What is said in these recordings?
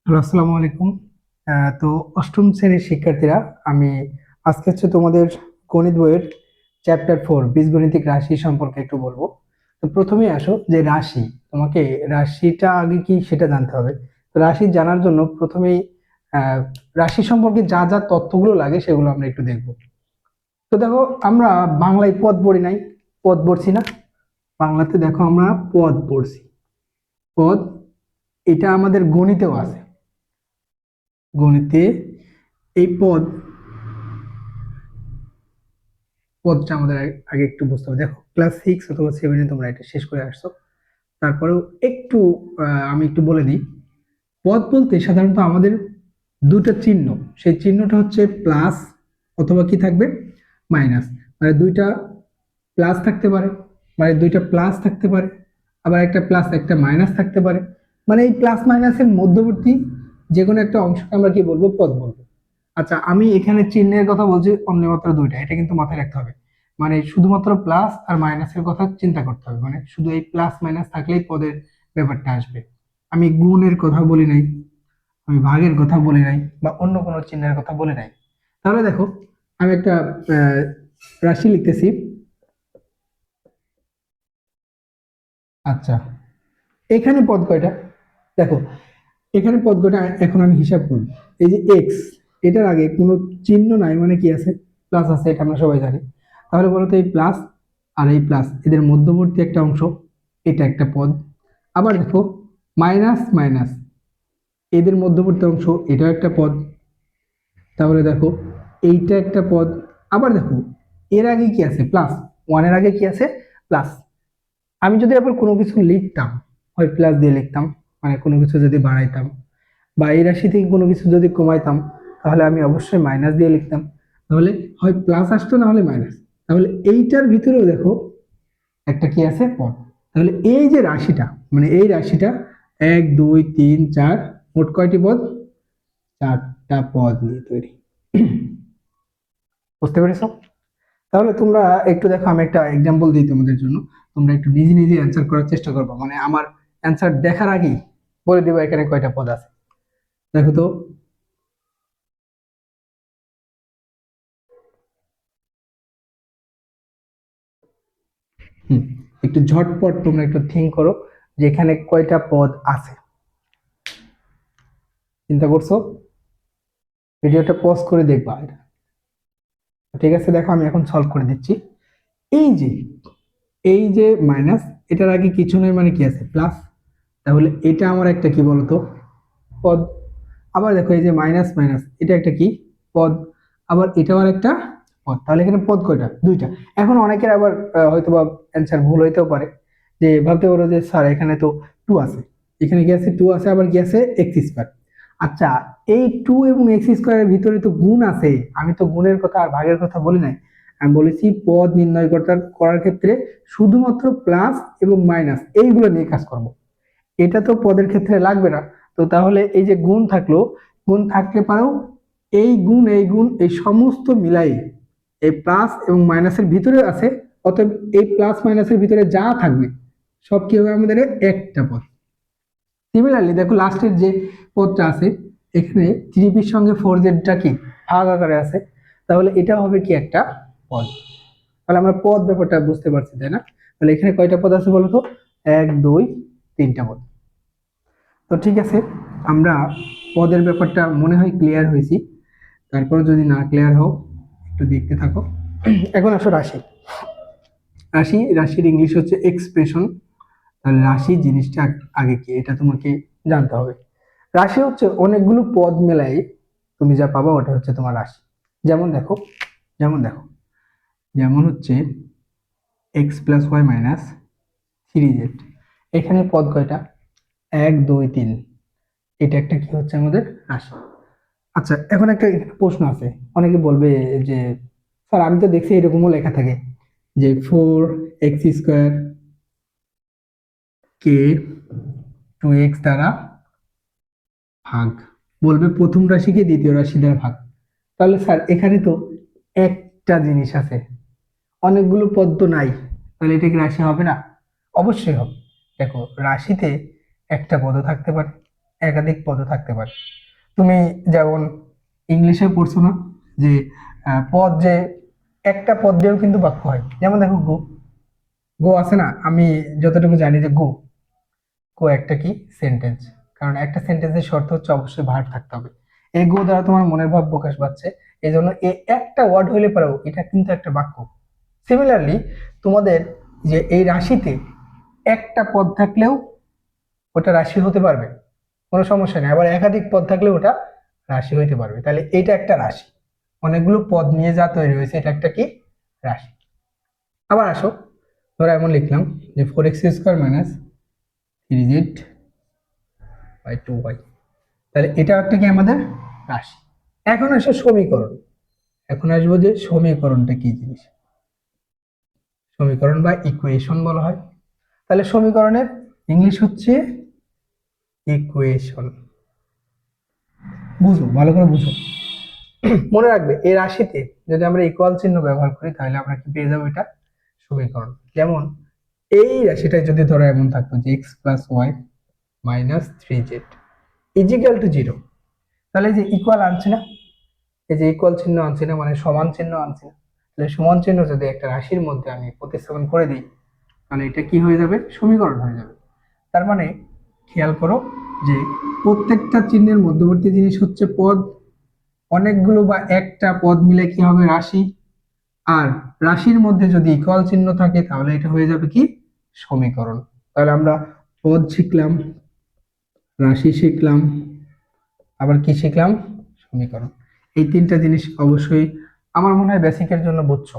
Hello, আসসালামু আলাইকুম। তো অষ্টম শ্রেণীর শিক্ষার্থীরা, আমি আজকে তোমাদের গণিত বইয়ের চ্যাপ্টার 4 বীজগণিতিক রাশি সম্পর্কে একটু বলবো। তো প্রথমেই আসো যে রাশি, তোমাকে রাশিটা আগে কি সেটা জানতে হবে। তো রাশি জানার জন্য প্রথমেই আহ, রাশি সম্পর্কে যা যা তথ্যগুলো লাগে সেগুলো আমরা একটু দেখবো। তো দেখো, আমরা বাংলায় পদ পড়ি নাই? পদ পড়ছি না? বাংলাতে দেখো আমরা পদ পড়ছি। পদ, এটা আমাদের গণিতেও আছে। গণিতে এই পদটা আমাদের আগে একটু বুঝতে হবে। দেখো, ক্লাস 6 অথবা 7-এ তোমরা এটা শেষ করে আসছো। তারপরেও একটু আমি একটু বলে দিই। পদ বলতে সাধারণত আমাদের দুটো চিহ্ন, সেই চিহ্নটা হচ্ছে প্লাস অথবা কি থাকবে, মাইনাস। মানে দুইটা প্লাস থাকতে পারে, মানে দুইটা প্লাস থাকতে পারে, আবার একটা প্লাস একটা মাইনাস থাকতে পারে। মানে এই প্লাস মাইনাসের মধ্যবর্তী যে কোনো একটা অংশকে আমরা কি বলবো, পদ বলবো। আচ্ছা, আমি এখানে চিহ্নের কথা বলছি অনলি মাত্র দুইটা, এটা কিন্তু মাথায় রাখতে হবে। মানে শুধুমাত্র প্লাস আর মাইনাসের কথা চিন্তা করতে হবে, মানে শুধু এই প্লাস মাইনাস থাকলেই পদের ব্যাপারটা আসবে। আমি গুণের কথা বলি নাই, আমি ভাগের কথা বলি নাই, বা অন্য কোনো চিহ্নের কথা বলি নাই। তাহলে দেখো, আমি একটা আহ, রাশি লিখতেছি। আচ্ছা, এখানে পদ কয়টা? দেখো, এখানে পদ কয়টা এখন আমি হিসাব করব। এই যে এক্স, এটার আগে কোনো চিহ্ন নাই, মানে কি আছে, প্লাস আছে, এটা আমরা সবাই জানি। তাহলে বলতো এই প্লাস আর এই প্লাস এদের মধ্যবর্তী একটা অংশ, এটা একটা পদ। আবার দেখো, মাইনাস মাইনাস এদের মধ্যবর্তী অংশ, এটাও একটা পদ। তাহলে দেখো, এইটা একটা পদ। আবার দেখো, এর আগে কি আছে, প্লাস। ওয়ানের আগে কি আছে, প্লাস। আমি যদি আবার কোনো কিছু লিখতাম, হয় প্লাস দিয়ে লিখতাম, মানে কোনো কিছু যদি বাড়াইতাম, বা এই রাশি থেকে কোনো কিছু যদি কমাইতাম, তাহলে আমি অবশ্যই মাইনাস দিয়ে লিখতাম। তাহলে হয় প্লাস আসতো, না হলে মাইনাস। তাহলে এইটার ভিতরেও দেখো একটা কি আছে, পদ। তাহলে এই যে রাশিটা, মানে এই রাশিটা 1 2 3 4, মোট কয়টি পদ? চারটা পদ নিয়ে তৈরি। বুঝতে পেরেছো? তাহলে তোমরা একটু দেখো, আমি একটা এক্সাম্পল দিই তোমাদের জন্য। তোমরা একটু নিজে নিজে অ্যান্সার করার চেষ্টা করবে, মানে আমার অ্যান্সার দেখার আগেই বলে দিবা এখানে কয়টা পদ আছে। দেখো তো। হুম, একটু ঝটপট তোমরা একটু থিঙ্ক করো যে এখানে কয়টা পদ আছে। চিন্তা করছো? ভিডিওটা পজ করে দেখবা এটা। ঠিক আছে, দেখো আমি এখন সলভ করে দিচ্ছি। এই যে এই যে মাইনাস, এটার আগে কিছু নয়, মানে কি আছে, প্লাস। তাহলে এটা আমার একটা কি বলতো, পদ। আবার দেখো, এই যে মাইনাস মাইনাস, এটা একটা কি, পদ। আবার এটাও আর একটা পদ। তাহলে এখানে পদ কয়টা? দুইটা। এখন অনেকের আবার হয়তো বা অ্যান্সার ভুল হইতেও পারে, যে ভাবতে পারো যে স্যার এখানে তো টু আছে, এখানে কি আছে, টু আছে, আবার কি আছে, এক্স স্কোয়ার। আচ্ছা, এই টু এবং এক্স স্কোয়ারের ভিতরে তো গুণ আছে। আমি তো গুণের কথা আর ভাগের কথা বলি নাই। আমি বলেছি পদ নির্ণয় করার ক্ষেত্রে শুধুমাত্র প্লাস এবং মাইনাস এইগুলো নিয়ে কাজ করব। এটা তো পদের ক্ষেত্রে লাগবে না। তো তাহলে এই যে গুণ থাকলো, গুণ থাকলে পারেও এই গুণ এই গুণ এই সমস্ত মিলাই এই প্লাস এবং মাইনাসের ভিতরে আছে। অতএব এই প্লাস মাইনাসের ভিতরে যা থাকবে সব কি হবে, আমাদের একটা পদ। সিমিলারলি দেখো, লাস্টের যে পদটা আছে, এখানে 3b সঙ্গে 4z কি ভাগ আকারে আছে, তাহলে এটা হবে কি, একটা পদ। তাহলে আমরা পদ ব্যাপারটা বুঝতে পারছি, তাই না? তাহলে এখানে কয়টা পদ আছে বলতো, 1 2 3টা পদ। তো ঠিক আছে, আমরা পদের ব্যাপারটা মনে হয় ক্লিয়ার হয়েছি। তারপর যদি না ক্লিয়ার হও, একটু দেখতে থাকো। এখন আসো রাশি। রাশির ইংলিশ হচ্ছে এক্সপ্রেশন। তাহলে রাশি জিনিসটা আগে কি, এটা তোমাকে জানতে হবে। রাশি হচ্ছে অনেকগুলো পদ মেলাই তুমি যা পাবা, ওটা হচ্ছে তোমার রাশি। যেমন দেখো, যেমন দেখো, যেমন হচ্ছে x+y - 3z। এখানে পদ কয়টা, 1 2 3। এটা একটা কি হচ্ছে, আমাদের রাশি। আচ্ছা, এখন একটা প্রশ্ন আছে। অনেকে বলবে যে স্যার আমি তো দেখছি এরকমও লেখা থাকে যে 4x² কে 2x দ্বারা ভাগ, বলবে প্রথম রাশিকে দ্বিতীয় রাশি দ্বারা ভাগ। তাহলে স্যার এখানে তো একটা জিনিস আছে, অনেকগুলো পদ তো নাই, তাহলে এটা কি রাশি হবে না? অবশ্যই হবে। দেখো, রাশিতে একটা পদও থাকতে পারে, একাধিক পদও থাকতে পারে। তুমি যেমন ইংলিশে পড়ছো না যে পদ যে একটা পদ দিয়েও কিন্তু বাক্য হয়, যেমন দেখো গো, গো আছে না, আমি যতটুকু জানি যে গো, গো একটা কি সেন্টেন্স, কারণ একটা সেন্টেন্সের শর্ত হচ্ছে অবশ্যই ভার্ব থাকতে হবে। এই গো দ্বারা তোমার মনের ভাব প্রকাশ পাচ্ছে, এই জন্য এই একটা ওয়ার্ড হলে পারো এটা কিন্তু একটা বাক্য। সিমিলারলি তোমাদের যে এই রাশিতে একটা পদ থাকলেও ওটা রাশি হতে পারবে, কোনো সমস্যা নেই। আবার একাধিক পদ থাকলে ওটা রাশি হইতে পারবে। তাহলে এটা একটা রাশি, অনেকগুলো পদ নিয়ে যা তৈরি হয়েছে এটা একটা কি রাশি। আবার আসো, ধরো এমন লিখলাম যে 4x² minus 3z by 2y, তাহলে এটা একটা কি আমাদের রাশি। এখন আসো সমীকরণ, এখন আসবো যে সমীকরণটা কি জিনিস, সমীকরণ বা ইকুয়েশন বলা হয়। তাহলে সমীকরণের ইংলিশ হচ্ছে ইকুয়েশন। বুঝো, ভালো করে বুঝো। মনে রাখবে এই রাশিতে যদি আমরা ইকুয়াল চিহ্ন ব্যবহার করি তাহলে আমরা কি পেয়ে যাবো, এটা সমীকরণ। যেমন এই রাশিটা যদি ধরো এমন থাকতো যে x+y minus 3z is equal two 0, তাহলে যে ইকুয়াল আনছে না, এই যে ইকুয়াল চিহ্ন আনছে না মানে সমান চিহ্ন আনছে না, তাহলে সমান চিহ্ন যদি একটা রাশির মধ্যে আমি প্রতিস্থাপন করে দিই তাহলে এটা কি হয়ে যাবে, সমীকরণ হয়ে যাবে। তার মানে খেয়াল করো যে প্রত্যেকটা চিহ্নের মধ্যবর্তী জিনিস হচ্ছে পদ, অনেকগুলো বা একটা পদ মিলে কি হবে রাশি, আর রাশির মধ্যে যদি ইকুয়াল চিহ্ন থাকে তাহলে এটা হয়ে যাবে কি সমীকরণ। তাহলে আমরা পদ শিখলাম, রাশি শিখলাম, আবার কি শিখলাম, সমীকরণ। এই তিনটা জিনিস অবশ্যই আমার মনে হয় বেসিকের জন্য বুঝছো।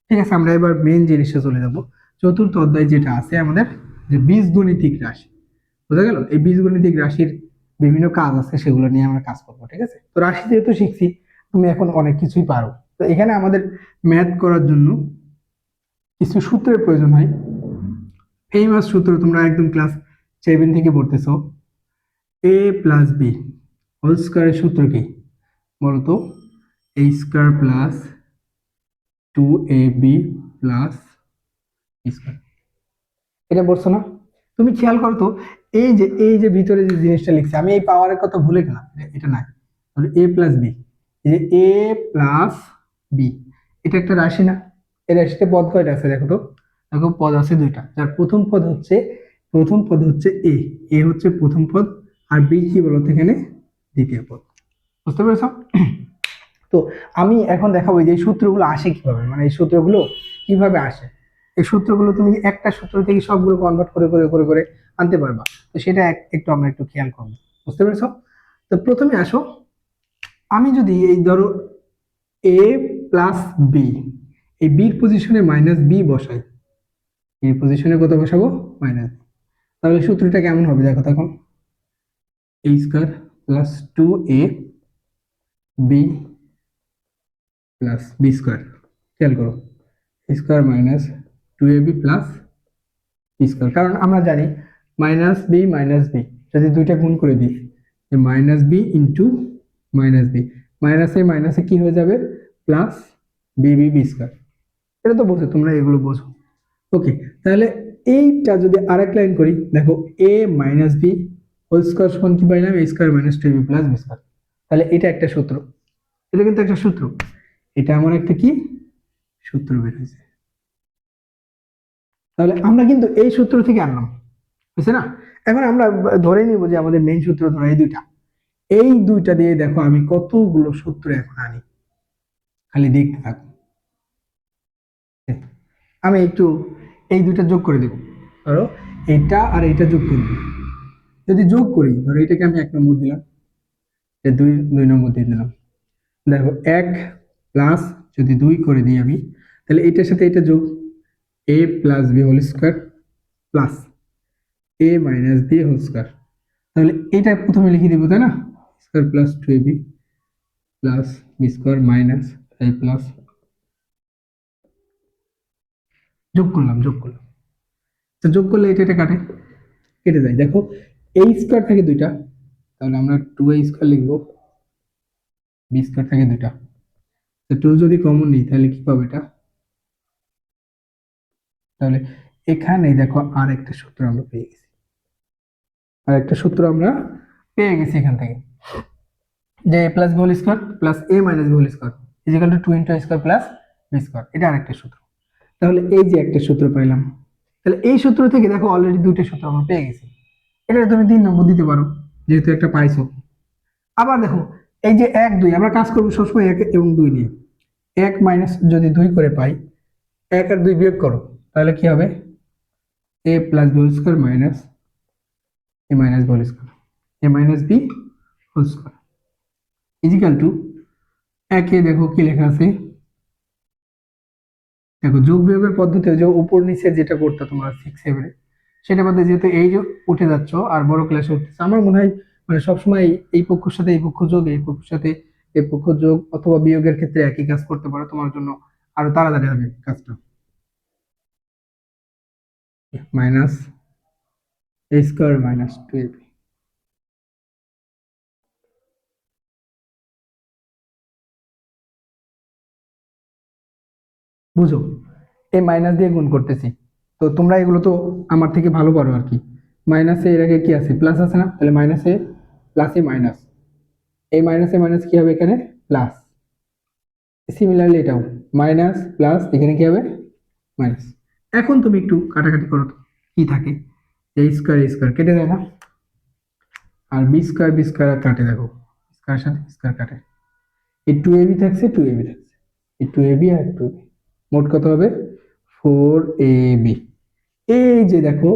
ঠিক আছে, আমরা এবার মেইন জিনিসে চলে যাব। চতুর্থ অধ্যায় যেটা আছে আমাদের, যে বীজগণিতিক রাশি, বোঝা গেল? এই বীজগণিতিক রাশির বিভিন্ন কাজ আছে, সেগুলো নিয়ে আমরা কাজ করবো। ঠিক আছে, তো রাশি যেহেতু শিখছি, তুমি এখন অনেক কিছুই পারো। তো এখানে আমাদের ম্যাথ করার জন্য কিছু সূত্রের প্রয়োজন হয়। ফেমাস সূত্র তোমরা একদম ক্লাস 7 থেকে পড়তেছো, এ প্লাস বি হোল স্কয়ারের সূত্র কি বলতো? A square plus 2ab plus square, এটা বলছো না? তুমি খেয়াল করো তো, এই যে ভিতরে যে জিনিসটা লিখছি আমি, এই পাওয়ারের কথা ভুলে গেলাম, এটা নাই। এ প্লাস বি, এই যে এ প্লাস বি, এটা একটা রাশি না? এই রাশিতে পদ কয়টা আছে দেখো তো? দেখো পদ আছে দুইটা, যার প্রথম পদ হচ্ছে এ, এ হচ্ছে প্রথম পদ, আর বি কি বলতো এখানে দ্বিতীয় পদ। বুঝতে পেরেছো? তো আমি এখন দেখাবো যে এই সূত্রগুলো আসে কিভাবে, মানে এই সূত্রগুলো কিভাবে আসে। এই সূত্রগুলো তুমি একটা সূত্র থেকে সবগুলো কনভার্ট করে করে করে করে আনতে পারবা। তো সেটা একটু আমরা একটু খেয়াল করবো। বুঝতে পেরেছো? তো প্রথমে আসো, আমি যদি এই ধরো এ প্লাস বি, এই বির পজিশনে মাইনাস বি বসাই, এই পজিশনে কত বসাবো, মাইনাস, তাহলে সূত্রটা কেমন হবে দেখো তখন, A square plus 2a B plus B square. খেয়াল করো, square minus 2ab plus B square, কারণ আমরা জানি মাইনাস বি যদি দুইটা গুণ করে দিই, যে minus B into minus B, মাইনাসে কি হয়ে যাবে, প্লাস বি স্কয়ার। এটা তো বোঝো তোমরা, এগুলো বোঝো। ওকে, তাহলে এইটা যদি আরেক লাইন করি, দেখো A minus B whole square সমান কি পাইলাম, A square minus 2ab plus B square. তাহলে এটা একটা সূত্র, এটা কিন্তু একটা সূত্র, এটা আমার একটা কি সূত্র বের হয়েছে। তাহলে আমরা কিন্তু এই সূত্র থেকে আনলাম, বুঝছে না? এখন আমরা ধরে নিব যে আমাদের মেইন সূত্র ধরো এই দুইটা দিয়ে দেখো আমি কতগুলো সূত্র এখন আনি, খালি দেখতে থাকো। আমি একটু এই দুইটা যোগ করে দেব, ধরো এটা আর এটা যোগ করে দেব। যদি যোগ করি, ধরো এটাকে আমি 1 নম্বর দিলাম, দুই নম্বর দিয়ে দিলাম, দেখো 1 প্লাস যদি 2 করে দিই আমি, তাহলে এটার সাথে এটা যোগ, A plus B whole square plus A minus B whole square. তাহলে এটা প্রথমে লিখে দিব, তাই না? Square plus 2ab plus B square minus A plus, যোগ করলাম। তো যোগ করলে এটা কাটে, কেটে যায়। দেখো এই স্কয়ার থাকে দুইটা, তাহলে আমরা 2a স্কয়ার লিখবো, বি স্কয়ার থাকে দুইটা, তো 2 যদি কমন নিই তাহলে কি পাবো এটা, তাহলে এখানে দেখো আর একটা সূত্র আমরা পেয়ে গেছি, আর একটা সূত্র আমরা পেয়ে গেছি এখান থেকে যে a plus B whole square plus a minus B whole square equal to 2 into a square plus B square, এটা আরেকটা সূত্র। তাহলে এই যে একটা সূত্র পাইলাম, তাহলে এই সূত্র থেকে দেখো অলরেডি দুইটা সূত্র আমরা পেয়ে গেছি, এটা তুমি 3 নম্বর দিতে পারো যেহেতু একটা পাইছো। আবার দেখো এই যে 1 2 আমরা কাজ করবো সবসময় 1 এবং 2 নিয়ে। 1 মাইনাস যদি 2 করে পাই, 1 আর 2 বিয়োগ করো, তাহলে কি হবে a plus B whole square minus a minus B whole square, a minus B whole square equal to, একে দেখো কি লেখা আছে, দেখো যোগ বিয়োগের পদ্ধতিতে যে উপর নিচে যেটা করতে তোমরা 6 7 সেটা বাদে যেহেতু এই যে উঠে যাচ্ছ আর বড় ক্লাসে উঠতেছে, আমার মনে হয় মানে সবসময় এই পক্ষের সাথে এই পক্ষ যোগ, এই পক্ষের সাথে এই পক্ষ যোগ অথবা বিয়োগের ক্ষেত্রে একই কাজ করতে পারো, তোমার জন্য আরো তাড়াতাড়ি হবে কাজটা। মাইনাস এ স্কোয়ার মাইনাস 2ab, বুঝো এই মাইনাস দিয়ে গুণ করতেছি, তো তোমরা এগুলো তো আমার থেকে ভালো পারো আর কি। মাইনাসে এর আগে কি আছে, প্লাস আছে না, তাহলে মাইনাসে প্লাসে মাইনাস, এই মাইনাসে মাইনাস কি হবে এখানে প্লাস, সিমিলারলি এটাও মাইনাস প্লাস এখানে কি হবে মাইনাস। এখন তুমি একটু কাটাকাটি করো তো কি থাকে, এ স্কোয়ার কেটে দেয় না, আর বি স্কোয়ার আর কাটে, দেখো স্কোয়ার সাথে স্কোয়ার কাটে, এই 2ab থাকছে 2ab থাকছে, এই 2ab আর 2ab, মোট কত হবে 4ab। এই যে দেখো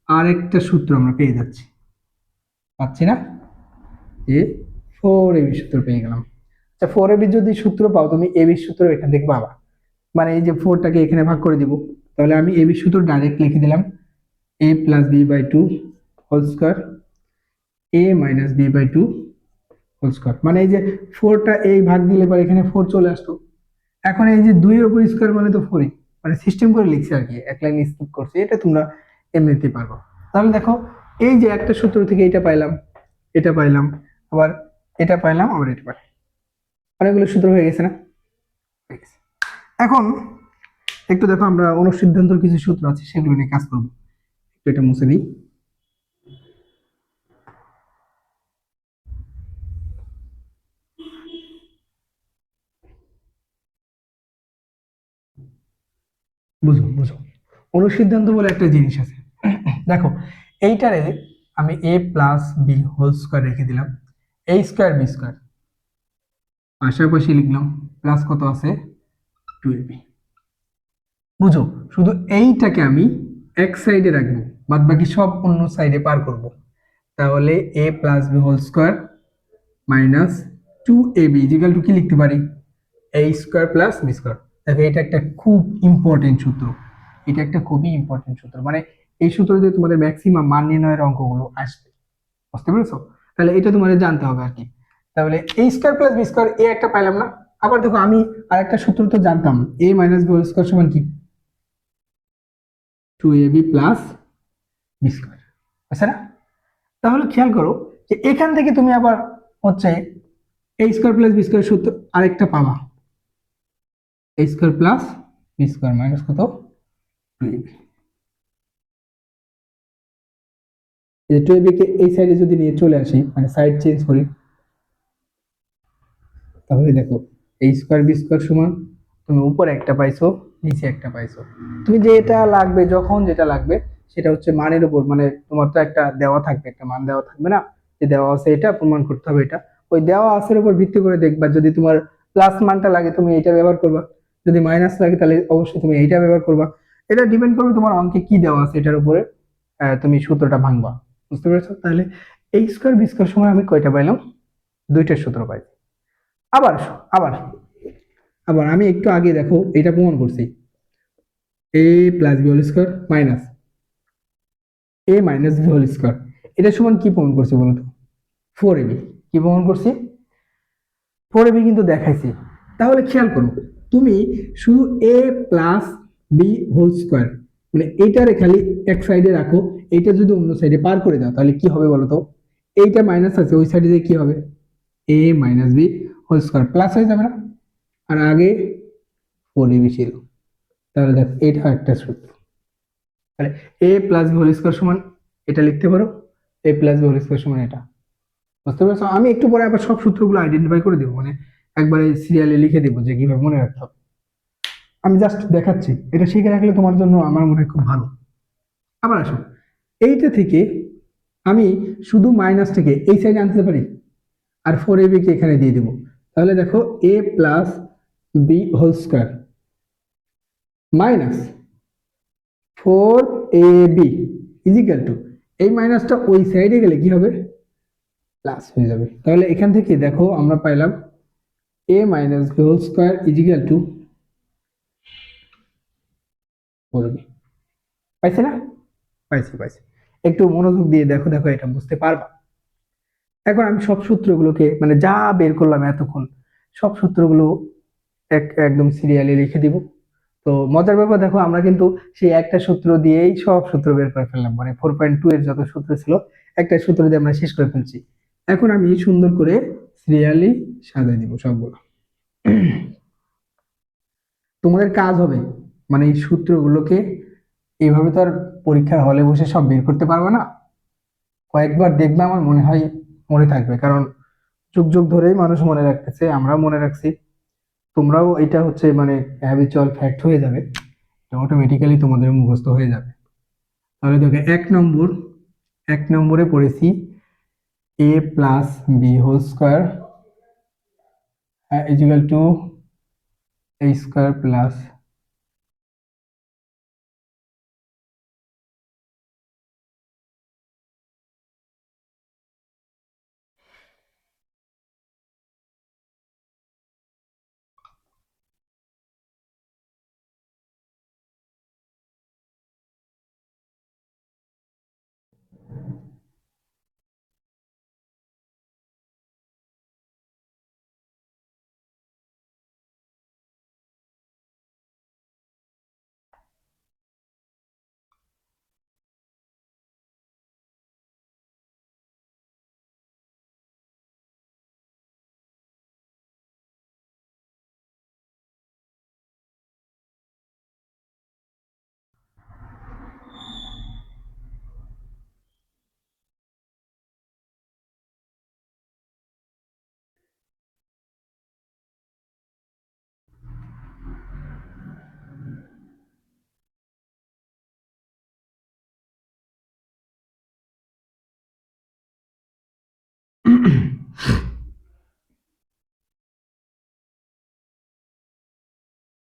আরেকটা সূত্র আমরা পেয়ে যাচ্ছি, পাচ্ছি না, যে 4ab সূত্র পেয়ে গেলাম। আচ্ছা 4ab যদি সূত্র পাও তুমি ab সূত্র এখান থেকে পাবা, মানে এই যে 4টাকে এখানে ভাগ করে দিব, তাহলে আমি ab সূত্র ডাইরেক্ট লিখে দিলাম a plus B by 2 whole square a minus B by 2 whole square, মানে এই যে 4টা এই ভাগ দিলে পরে এখানে 4 চলে আসতো। এখন এই যে 2 এর উপর স্কোয়ার মানে তো 4ই, মানে সিস্টেম করে লিখছি আর কি, এক লাইন স্কিপ করছি, এটা তোমরা এমনিতেই পারবো। তাহলে দেখো এই যে একটা সূত্র থেকে এটা পাইলাম, এটা পাইলাম, আবার এটা পাইলাম, আবার এটা পাইলাম, অনেকগুলো সূত্র হয়ে গেছে না, হয়ে গেছে। এখন একটু দেখো আমরা অনুসিদ্ধান্তর কিছু সূত্র আছে সেগুলো নিয়ে কাজ করবো, একটু এটা মুছে দিই। বুঝো বুঝো, অনুসিদ্ধান্ত বলে একটা জিনিস আছে, দেখো এইটারে আমি a plus B whole square রেখে দিলাম, a স্কোয়ার বি স্কোয়ার পাশাপাশি লিখলাম, প্লাস কত আছে 2ab, বুঝো শুধু এইটাকে আমি এক সাইডে রাখবো, বাদ বাকি সব অন্য সাইডে পার করব, তাহলে a plus B whole square minus 2ab equal to কি লিখতে পারি a square plus B square. দেখো এটা একটা খুব ইম্পর্টেন্ট সূত্র, এটা একটা খুবই ইম্পর্টেন্ট সূত্র, মানে এই সূত্র দিয়ে তোমাদের ম্যাক্সিমাম মান নির্ণয়ের অঙ্কগুলো আসবে, বুঝতে পেরেছো, তাহলে এটা তোমাদের জানতে হবে আর কি। তাহলে a square plus B square এ একটা পাইলাম না, আবার দেখো আমি আরেকটা সূত্র তো জানতাম a minus B whole square সমান কি 2ab প্লাস বি স্কোয়ার, আচ্ছা না, তাহলে খেয়াল করো যে এখান থেকে তুমি আবার হচ্ছে a square plus B square সূত্র আরেকটা পাবা, a square plus B square minus কত 2ab, এই 2ab কে এই সাইডে যদি নিয়ে চলে আসি মানে সাইড চেঞ্জ করি, তাহলে দেখো a স্কোয়ার বি স্কোয়ার সমান তুমি উপরে একটা পাইছো নিচে একটা পাইছো, তুমি যেটা লাগবে যখন যেটা লাগবে সেটা হচ্ছে মানের উপর, মানে তোমার তো একটা দেওয়া থাকবে, একটা মান দেওয়া থাকবে না, যে দেওয়া আছে এটা প্রমাণ করতে হবে, এটা ওই দেওয়া আছের উপর ভিত্তি করে দেখবা, যদি তোমার প্লাস মানটা লাগে তুমি এটা ব্যবহার করবা, যদি মাইনাস লাগে তাহলে অবশ্যই তুমি এইটা ব্যবহার করবা, এটা ডিপেন্ড করবে তোমার অঙ্কে কি দেওয়া আছে এটার উপরে তুমি সূত্রটা ভাঙবা, বুঝতে পেরেছো। তাহলে a স্কোয়ার বি স্কোয়ার সময় আমি কয়টা পাইলাম, দুইটার সূত্র পাই। আবার আবার আবার আমি একটু আগে দেখো এটা প্রমাণ করছি, a plus B whole square minus a minus B whole square, এটা সমান কি প্রমাণ করছি বলতো 4ab, কি প্রমাণ করছি 4ab কিন্তু দেখাইছি। তাহলে খেয়াল করো তুমি শুধু a plus B whole square মানে এইটারে খালি এক সাইডে রাখো, এইটা যদি অন্য সাইডে পার করে দাও তাহলে কি হবে বলতো, এইটা মাইনাস আছে ওই সাইডে কি হবে a minus B whole square plus হয়ে যাবে না, আর আগে 4ab ছিল, তাহলে দেখ এটা একটা সূত্র, তাহলে a plus B whole square সমান এটা লিখতে পারো a plus B whole square সমান এটা, বুঝতে পেরেছো? আমি একটু পরে আবার সব সূত্রগুলো আইডেন্টিফাই করে দেবো, মানে একবারে সিরিয়ালে লিখে দেবো যে কিভাবে মনে রাখতে হবে। আমি জাস্ট দেখাচ্ছি, এটা শিখে রাখলে তোমার জন্য আমার মনে হয় খুব ভালো। আবার আসো, এইটা থেকে আমি শুধু মাইনাস থেকে এই সাইডে আনতে পারি, আর 4ab কে এখানে দিয়ে দিব। তাহলে দেখো a plus B whole square minus 4ab equal to, এই মাইনাসটা ওই সাইডে গেলে কি হবে, প্লাস হয়ে যাবে। তাহলে এখান থেকে দেখো আমরা পাইলাম a minus B whole square equal to 4ab। পাইছে না? পাইছি পাইছি। একটু মনোযোগ দিয়ে দেখো, দেখো এটা বুঝতে পারবা। এখন আমি সব সূত্রগুলোকে মানে যা বের করলাম এতক্ষণ, সব সূত্রগুলো একদম সিরিয়ালি লিখে দিব। তো মজার ব্যাপার দেখো, আমরা কিন্তু সেই একটা সূত্র দিয়েই সব সূত্র বের করে ফেললাম, মানে 4.2 এর যত সূত্র ছিল একটা সূত্র দিয়ে আমরা শেষ করে ফেলছি। এখন আমি সুন্দর করে সিরিয়ালি সাজিয়ে দিব সবগুলো। তোমাদের কাজ হবে মানে এই সূত্রগুলোকে, এইভাবে তো আর পরীক্ষার হলে বসে সব বের করতে পারবে না, কয়েকবার দেখবে আমার মনে হয় মনে থাকবে, কারণ যুগ যুগ ধরেই মানুষ মনে রাখতেছে, আমরাও মনে রাখছি, তোমরাও এটা হচ্ছে মানে হ্যাবিচুয়াল ফ্যাক্ট হয়ে যাবে, অটোমেটিক্যালি তোমাদের মুখস্থ হয়ে যাবে। তাহলে দেখো এক নম্বরে পড়েছি a plus B whole square equal to a square plus,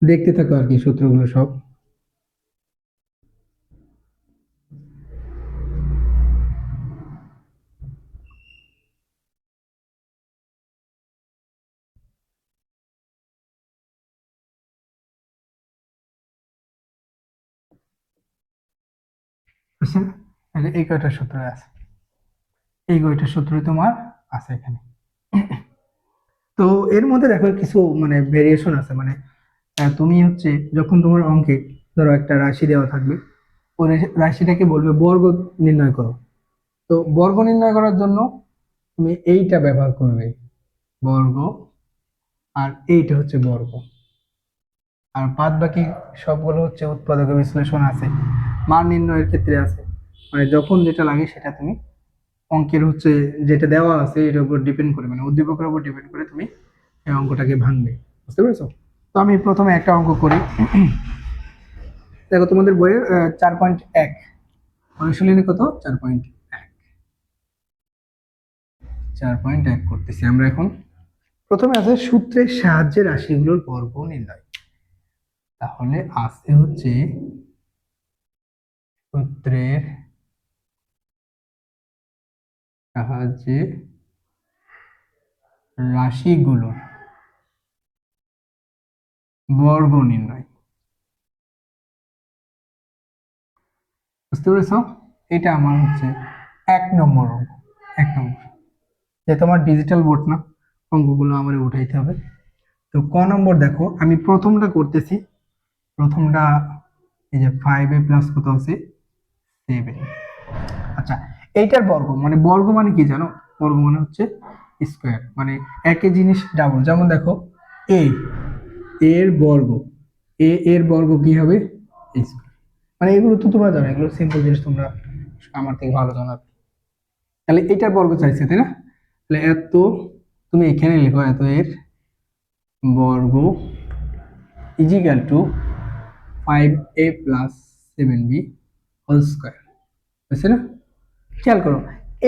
দেখতে থাকো আর কি সূত্রগুলো সব। বুঝছেন? এই কয়টা সূত্র আছে, এই কয়টা সূত্রই তোমার আছে এখানে। তো এর মধ্যে দেখো কিছু মানে ভেরিয়েশন আছে, মানে তুমি হচ্ছে যখন তোমার অঙ্কে ধরো একটা রাশি দেওয়া থাকবে, ওই রাশিটাকে বলবে বর্গ নির্ণয় করো। তো বর্গ নির্ণয় করার জন্য তুমি এইটা ব্যবহার করবে, বর্গ, আর এইটা হচ্ছে বর্গ, আর বাদ বাকি সবগুলো হচ্ছে উৎপাদক বিশ্লেষণ আছে, মান নির্ণয়ের ক্ষেত্রে আছে, মানে যখন যেটা লাগে সেটা তুমি অঙ্কের হচ্ছে যেটা দেওয়া আছে এটার উপর ডিপেন্ড করে, মানে উদ্দীপকের উপর ডিপেন্ড করে তুমি এই অঙ্কটাকে ভাঙবে। বুঝতে পেরেছো? তো আমি প্রথমে একটা অঙ্ক করি। দেখো তোমাদের বইয়ে 4.1 অনুশীলনী কত, 4.1 করতেছি আমরা এখন। প্রথমে আছে সূত্রের সাহায্যে রাশিগুলোর বর্গ নির্ণয়। তাহলে আছে হচ্ছে সূত্রের সাহায্যে রাশিগুলোর বর্গ নির্ণয়। বুঝতে পেরেছ? এটা আমার হচ্ছে 1 নম্বর অঙ্ক। 1 নম্বর, যে তোমার ডিজিটাল বোর্ড না, অঙ্কগুলো আমার উঠাইতে হবে। তো ক নম্বর দেখো, আমি প্রথমটা করতেছি। প্রথমটা এই যে 5a প্লাস কত আছে, 7। আচ্ছা, এইটার বর্গ মানে বর্গ মানে কি জানো? বর্গ মানে হচ্ছে স্কোয়ার, মানে একই জিনিস ডাবল। যেমন দেখো এ এর বর্গ, এর বর্গ কি হবে, a স্কোয়ার। মানে এগুলো তো তোমরা জানো, এগুলো সিম্পল জিনিস, তোমরা আমার থেকে ভালো জানো। তাহলে এটার বর্গ চাইছে তাই না? তাহলে এত তুমি এখানে লিখো এত এর বর্গ equal to 5a plus 7b whole square, বুঝছে না? খেয়াল করো,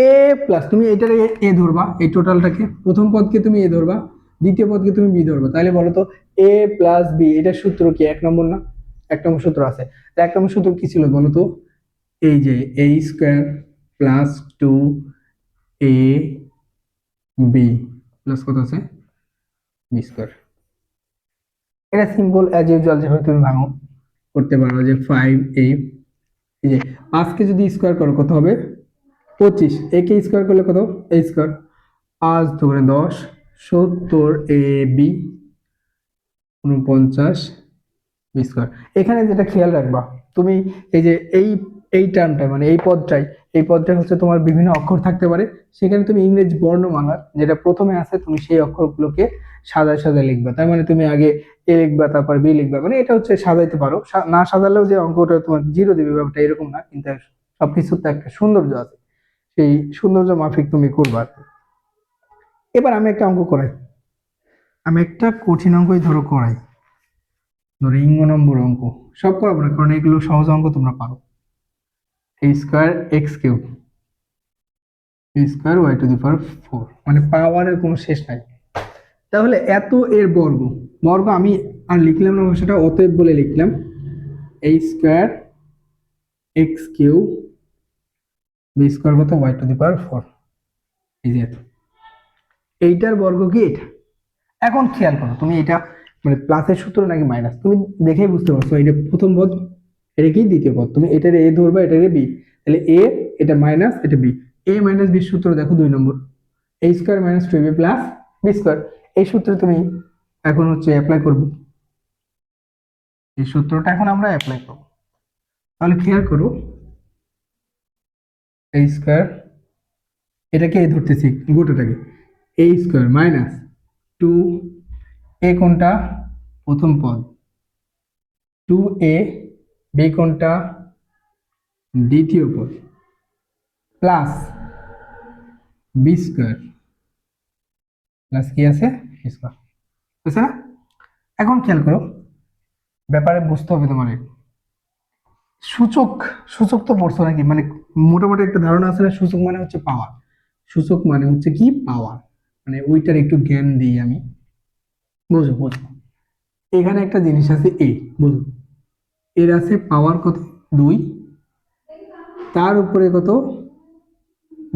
এ প্লাস তুমি এটাকে এ ধরবা, এই টোটালটাকে প্রথম পদকে তুমি এ ধরবা, দ্বিতীয় পদকে তুমি বি ধরবা, তাহলে বলো তো এ প্লাস বি এটার সূত্র কি? এক নম্বর না? এক নম্বর সূত্র আছে। এক নম্বর সূত্র কি ছিল বলো তো? এই যে A square plus 2ab plus কত আছে? B square. এটা সিম্পল অ্যাজ ইউজুয়াল যেভাবে তুমি ভাঙো করতে পারো, যে 5a, এই যে 5কে যদি স্কোয়ার করো কত হবে? 25। একে স্কোয়ার করলে কত? এ স্কোয়ার। 5 দুগুণে 10, 70ab 49 বি স্কোয়ার। এখানে যেটা খেয়াল রাখবা তুমি, এই যে এই টার্মটা মানে এই পদটাই হচ্ছে তোমার বিভিন্ন অক্ষর থাকতে পারে, সেখানে তুমি ইংরেজি বর্ণমালার যেটা প্রথমে আছে তুমি সেই অক্ষরগুলোকে সাজায় সাজায় লিখবা। তার মানে তুমি আগে এ লিখবা তারপর বি লিখবা, মানে এটা হচ্ছে সাজাইতে পারো। না সাজালেও যে অঙ্কটা তোমার জিরো দিবে ব্যাপারটা এরকম না, কিন্তু সবকিছুর তো একটা সৌন্দর্য আছে, সেই সৌন্দর্য মাফিক তুমি করবা। এবার আমি একটা অঙ্ক করাই, আমি একটা কঠিন অঙ্কই ধরো করাই, ধরো ইঙ্গ নম্বর অঙ্ক। সব করাবো না কারণ এগুলো সহজ অঙ্ক তোমরা পারো। A square X cube B square Y to the power 4, মানে পাওয়ারের কোনো শেষ নাই। তাহলে এত এর বর্গ, বর্গ আমি আর লিখলাম না, সেটা অতএব বলে লিখলাম A square X cube B square কত ওয়াই টু দি পাওয়ার 4, এই যে এত। এইটার বর্গ কি এটা? এখন খেয়াল করো তুমি, এটা মানে প্লাসের সূত্র নাকি মাইনাস তুমি দেখেই বুঝতে পারছো। এটা প্রথম পদ, এটা কি দ্বিতীয় পদ, তুমি এটার এ ধরবা এটার বি, তাহলে এ এটা মাইনাস এটা বি, এ মাইনাস বি সূত্র দেখো 2 নম্বর, A square minus 2b plus B square. এই সূত্রে তুমি এখন হচ্ছে অ্যাপ্লাই করবো, এই সূত্রটা এখন আমরা অ্যাপ্লাই করবো। তাহলে খেয়াল করো, এ স্কোয়ার এটাকে এ ধরতেছি গোটাটাকে, এ স্কোয়ার মাইনাস 2, এ কোনটা? প্রথম পদ, 2a, বি কোনটা? দ্বিতীয় পদ, প্লাস বি স্কোয়ার, প্লাস কি আছে? স্কোয়ার, বুঝছে না? এখন খেয়াল করো, ব্যাপারে বুঝতে হবে তোমার। সূচক, সূচক তো পড়ছো নাকি? মানে মোটামুটি একটা ধারণা আছে না, সূচক মানে হচ্ছে পাওয়ার। সূচক মানে হচ্ছে কি? পাওয়ার। মানে ওইটার একটু জ্ঞান দিই আমি, বুঝো বুঝো। এখানে একটা জিনিস আছে এ, বুঝো, এর আছে পাওয়ার কত? 2, তার উপরে কত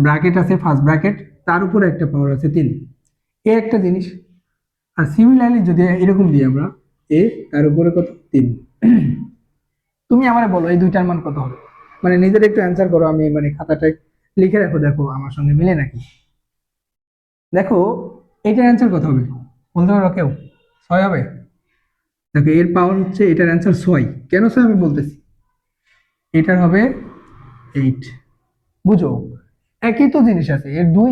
ব্র্যাকেট আছে, ফার্স্ট ব্র্যাকেট, তার উপরে একটা পাওয়ার আছে 3, এ একটা জিনিস। আর সিমিলারলি যদি এরকম দিই আমরা, এ তার উপরে কত? 3। তুমি আমারে বলো এই দুইটার মান কত হবে? মানে নিজের একটু অ্যান্সার করো, আমি মানে খাতাটায় লিখে রাখো, দেখো আমার সঙ্গে মিলে নাকি। দেখো এটার অ্যান্সার কত হবে বলতে পারো কেউ? 6 হবে? দেখো এর পাওয়ার হচ্ছে, এটার অ্যান্সার 6। কেন 6 আমি বলতেছি, এটার হবে 8। বুঝো, একই তো জিনিস আছে, এর 2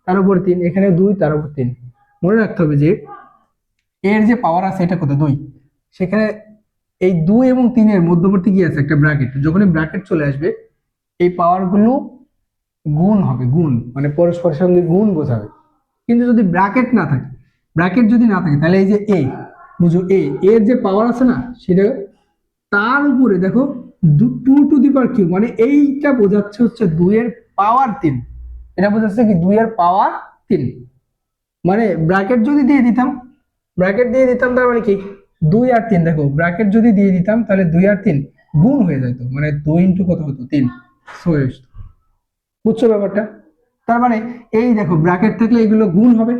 তার উপর 3, এখানে 2 তার উপর 3। মনে রাখতে হবে যে এর যে পাওয়ার আছে এটা কত? 2, সেখানে এই 2 এবং 3 এর মধ্যবর্তী কি আছে? একটা ব্র্যাকেট। যখনই ব্র্যাকেট চলে আসবে এই পাওয়ার গুলো গুণ হবে, গুণ মানে পরস্পরের সঙ্গে গুণ বোঝাবে। কিন্তু যদি ব্র্যাকেট না থাকে, ব্র্যাকেট যদি না থাকে তাহলে এই যে এ, বুঝো এ এর যে পাওয়ার আছে না সেটা তার উপরে দেখো 2 টু দি পাওয়ার কিউব, মানে এইটা বোঝাচ্ছে হচ্ছে 2 এর পাওয়ার 3। এটা বোঝাচ্ছে কি 2 এর পাওয়ার 3। মানে ব্র্যাকেট যদি দিয়ে দিতাম, ব্র্যাকেট দিয়ে দিতাম তার মানে কি 2 আর 3, দেখো ব্র্যাকেট যদি দিয়ে দিতাম তাহলে 2 আর 3 গুণ হয়ে যেত, মানে 2 ইন্টু কত হতো? 3, 6। বুঝছো ব্যাপারটা? তার মানে এই দেখো ব্র্যাকেট থাকলে এগুলো গুণ হবে,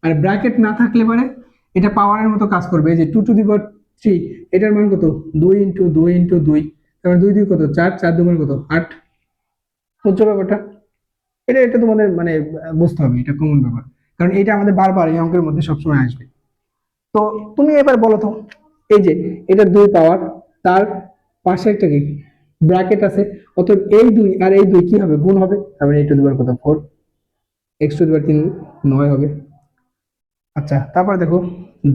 আর ব্র্যাকেট না থাকলে মানে এটা পাওয়ারের মতো কাজ করবে। এই যে 2 টু দি পাওয়ার 3, এটার মান কত? 2 ইন্টু 2 ইন্টু 2, তারপর 2 2 কত? 4, 4 2 কত? 8। বুঝছো ব্যাপারটা? এটা এটা তোমাদের মানে বুঝতে হবে, এটা কমন ব্যাপার, কারণ এটা আমাদের বারবার এই অঙ্কের মধ্যে সবসময় আসবে। তো তুমি এবার বলো তো, এই যে এটা 2 পাওয়ার, তার পাশে একটা কি ব্র্যাকেট আছে, অতএব এই 2 আর এই 2 কি হবে? গুণ হবে। তারপরে এই টু দি পাওয়ার কত? 4, এক্স টু দি পাওয়ার 3 9 হবে। আচ্ছা তারপর দেখো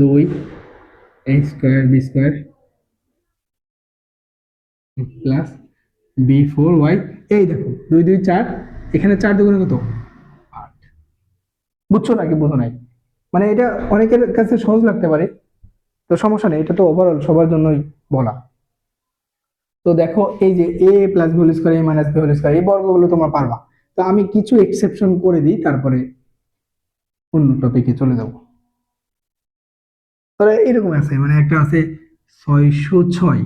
2 A square B square plus b4y, এই দেখো 2 2 4, এখানে 4 দুগুণে কত? 8। বুঝছো নাকি বুঝো নাই? মানে এটা অনেকের কাছে সহজ লাগতে পারে, তো সমস্যা নেই, এটা তো ওভারঅল সবার জন্যই বলা। তো দেখো এই যে এ প্লাস বি হোল স্কয়ার, এ মাইনাস বি হোল স্কয়ার, এই বর্গগুলো তোমরা পারবা। তো আমি কিছু এক্সেপশন করে দিই, তারপরে অন্য টপিকে চলে যাব। তাহলে এরকম আছে, মানে একটা আছে 606,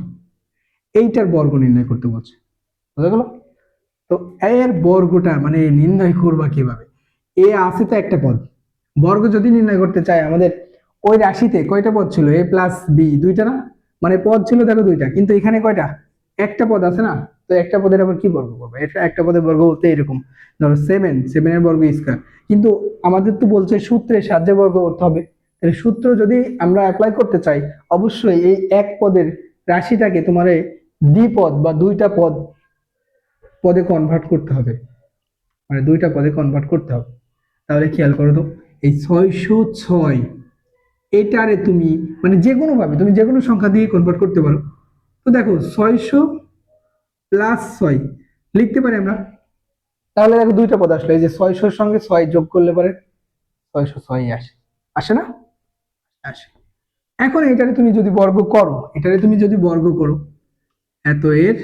এইটার বর্গ নির্ণয় করতে বলছে, বুঝা গেল? তো এর বর্গটা মানে নির্ণয় করবা কিভাবে? এ আছে তো একটা পদ, বর্গ যদি নির্ণয় করতে চাই আমাদের ওই রাশিতে কয়টা পদ ছিল? এ প্লাস বি দুইটা না? মানে পদ ছিল দেখো দুইটা, কিন্তু এখানে কয়টা? একটা পদ আছে না? তো একটা পদের আবার কি বর্গ করবে? এটা একটা পদের বর্গ বলতে এরকম, ধরো সেভেন, সেভেনের বর্গ স্কয়ার। কিন্তু আমাদের তো বলছে সূত্রের সাহায্যে বর্গ করতে হবে। তাহলে সূত্র যদি আমরা অ্যাপ্লাই করতে চাই, অবশ্যই এই এক পদের রাশিটাকে তোমার দ্বিপদ বা দুইটা পদ পদে কনভার্ট করতে হবে, মানে দুইটা পদে কনভার্ট করতে হবে। তাহলে খেয়াল করো তো, এই 606 এটারে তুমি মানে যে কোনো ভাবে তুমি যে কোনো সংখ্যা দিয়ে কনভার্ট করতে পারো। তো দেখো 600 + 6 লিখতে পারি আমরা। তাহলে দেখো দুইটা পদ আসলো, এই যে 600-র সঙ্গে 6 যোগ করলে পরে 606 আসে, আসে না? আসে। এখন এটারে তুমি যদি বর্গ করো, এটারে তুমি যদি বর্গ করো, এত এর,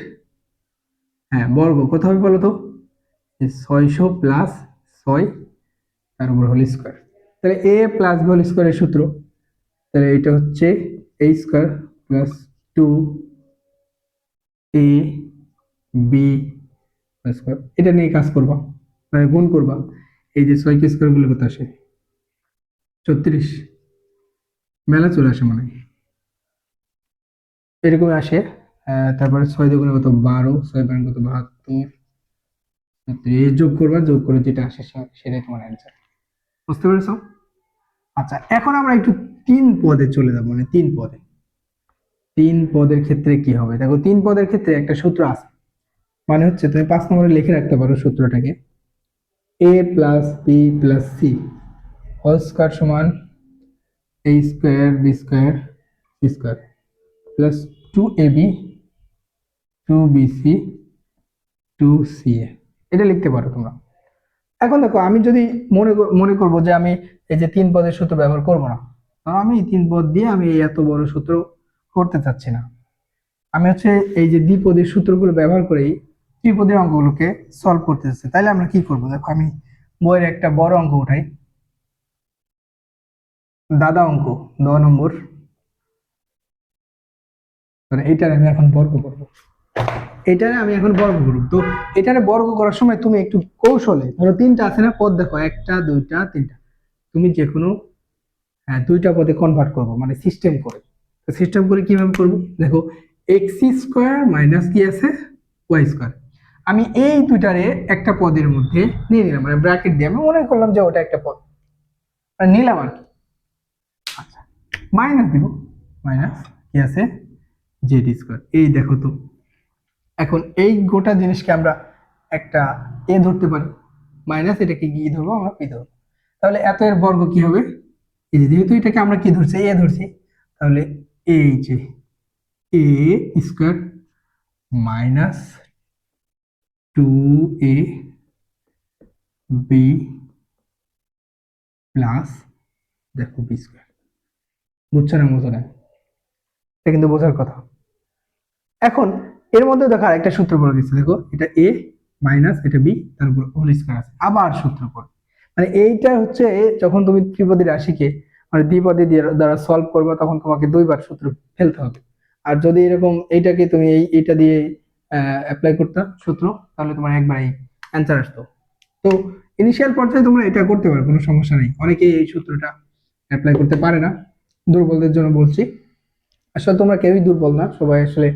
হ্যাঁ বর্গ কত হবে বলো তো? 600 + 6 তার উপর হোল স্কয়ার। তাহলে এ প্লাস বি হোল স্কয়ারের সূত্র, তাহলে এটা হচ্ছে a square plus 2 a B square. এটা নিয়ে কাজ করবা, মানে গুণ করবা। এই যে 6 কে স্কয়ার গুলো কত আসে? 36, মেলা চলে আসে মানে এরকম আসে। তারপরে 6 দুগুণে কত? 12, 6 বারে কত? 72, এই যোগ করবা, যোগ করে যেটা আসে সেটাই তোমার অ্যান্সার। বুঝতে পেরেছো? আচ্ছা, এখন আমরা একটু তিন পদে চলে যাবো, মানে তিন পদে। তিন পদের ক্ষেত্রে কি হবে দেখো, তিন পদের ক্ষেত্রে একটা সূত্র আছে, মানে হচ্ছে তুমি 5 নম্বরে লিখে রাখতে পারো সূত্রটাকে, a plus B plus C whole square সমান a square B square C square plus 2ab 2bc 2ca, এটা লিখতে পারো তোমরা। এখন দেখো আমি যদি মনে করবো যে আমি এই যে তিন পদের সূত্র ব্যবহার করব না, কারণ আমি এই তিন পদ দিয়ে আমি এই এত বড় সূত্র করতে চাচ্ছি না, আমি হচ্ছে এই যে দ্বিপদীর সূত্রগুলো ব্যবহার করেই ত্রিপদীর অঙ্কগুলোকে সলভ করতে চাচ্ছি। তাহলে আমরা কি করবো দেখো, আমি বইয়ের একটা বড় অঙ্ক উঠাই, দাদা অঙ্ক 9 নম্বর। মানে এইটার আমি এখন বর্গ করব, এটারে আমি এখন বর্গ করব। তো এটারে বর্গ করার সময় তুমি একটু কৌশলে, ধরো তিনটা আছে না পদ, দেখো একটা দুইটা তিনটা, তুমি যে কোনো দুইটা পদে কনভার্ট করবো, মানে সিস্টেম করে। তো সিস্টেম করে কিভাবে করব দেখো, এক্স স্কোয়ার মাইনাস কি আছে ওয়াই স্কোয়ার, আমি এই দুইটারে একটা পদের মধ্যে নিয়ে নিলাম, মানে ব্র্যাকেট দিয়ে আমি মনে করলাম যে ওটা একটা পদ, মানে নিলাম আর কি। আচ্ছা, মাইনাস দিব, মাইনাস কি আছে জেড স্কোয়ার, এই দেখো তো। এখন এই গোটা জিনিসকে আমরা একটা এ ধরতে পারি, মাইনাস এটাকে কি ধরবো আমরা? পি ধরবো। তাহলে এত এর বর্গ কি হবে? এই যে যেহেতু এটাকে আমরা কি ধরছি? এ ধরছি, তাহলে এই যে A square minus 2a B plus দেখো বি স্কোয়ার। বুঝছো না বুঝো না? এটা কিন্তু বোঝার কথা। এখন এর মধ্যে দেখো একটা সূত্র বলে দিচ্ছে, দেখো এটা এ মাইনাস এটা বি, তার উপর হোল স্কয়ার আছে, আবার সূত্র পড়ো। মানে এইটা হচ্ছে যখন তুমি ত্রিপদী রাশিকে মানে দ্বিপদী দ্বারা সলভ করবে, তখন তোমাকে দুইবার সূত্র ফেলতে হবে। আর যদি এরকম এইটাকে তুমি এইটা দিয়ে অ্যাপ্লাই করতে সূত্র, তাহলে তোমার একবার এই অ্যান্সার আসতো। তো ইনিশিয়াল পর্যায়ে তোমরা এটা করতে পারো, কোনো সমস্যা নেই। অনেকেই এই সূত্রটা অ্যাপ্লাই করতে পারে না, দুর্বলদের জন্য বলছি। আসলে তোমরা কেউই দুর্বল না, সবাই আসলে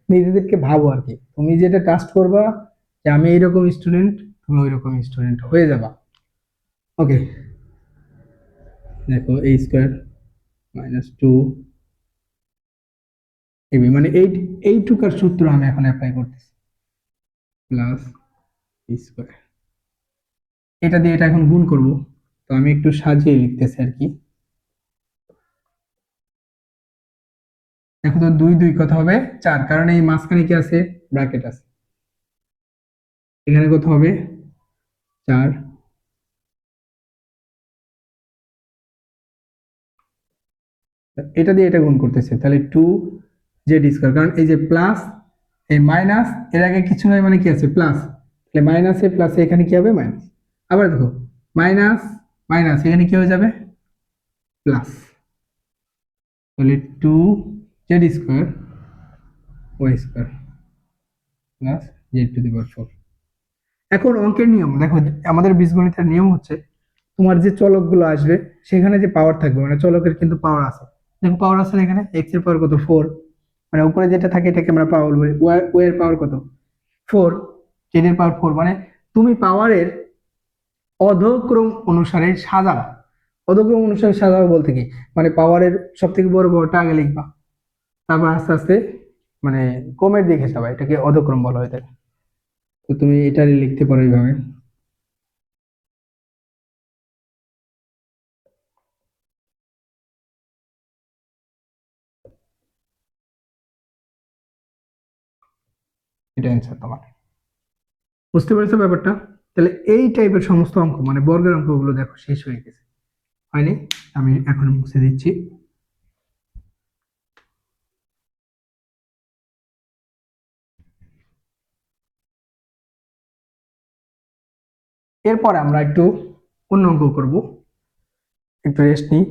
নিজেদেরকে ভাবো আর কি, তুমি যেটা ট্রাস্ট করবা যে আমি এইরকম স্টুডেন্ট, তুমি ওইরকম স্টুডেন্ট হয়ে যাবা। ওকে, দেখো a স্কোয়ার মাইনাস 2ab, মানে এইটুকার সূত্র আমি এখন অ্যাপ্লাই করতেছি, প্লাস বি স্কোয়ার। এটা দিয়ে এটা এখন গুণ করব, তো আমি একটু সাজিয়ে লিখতেছি আর কি। দেখো তো 2 2 কত হবে? 4, কারণ এই মাঝখানে কি আছে? ব্র্যাকেট আছে। এখানে কত হবে? 4 এটা দিয়ে এটা গুণ করতেছে, তাহলে 2z², কারণ এই যে প্লাস এই মাইনাস এর আগে কিছু নয় মানে কি আছে প্লাস, তাহলে মাইনাসে প্লাসে এখানে কি হবে মাইনাস। আবার দেখো মাইনাস মাইনাস এখানে কি হয়ে যাবে প্লাস, তাহলে 2z² প্লাস z⁴। এখন অঙ্কের নিয়ম দেখো, আমাদের বীজগণিতের নিয়ম হচ্ছে তোমার যে চলকগুলো আসবে সেখানে যে পাওয়ার থাকবে, মানে চলকের কিন্তু পাওয়ার আছে, দেখো পাওয়ার আছে না এখানে, x এর পাওয়ার কত 4, মানে উপরে যেটা থাকে এটাকে আমরা পাওয়ার বলি, y এর পাওয়ার কত 4, z এর পাওয়ার 4, মানে তুমি পাওয়ারের অধক্রম অনুসারে সাজাবা। অধক্রম অনুসারে সাজাবা বলতে কি, মানে পাওয়ারের সব থেকে বড় বড়টা আগে লিখবা, তারপর আস্তে আস্তে মানে কমের দিকে যাবা, এটাকে অধক্রম বলা হয় থাকে। তো তুমি এটা লিখতে পারো এইভাবে। এটা অ্যান্সার তোমার। বুঝতে পেরেছো ব্যাপারটা? তাহলে এই টাইপের সমস্ত অঙ্ক মানে বর্গের অঙ্কগুলো দেখো শেষ হয়ে গেছে, হয়নি? আমি এখন মুছে দিচ্ছি। এরপর আমরা একটু অন্য অঙ্ক করব, একটু রেস্ট নিই।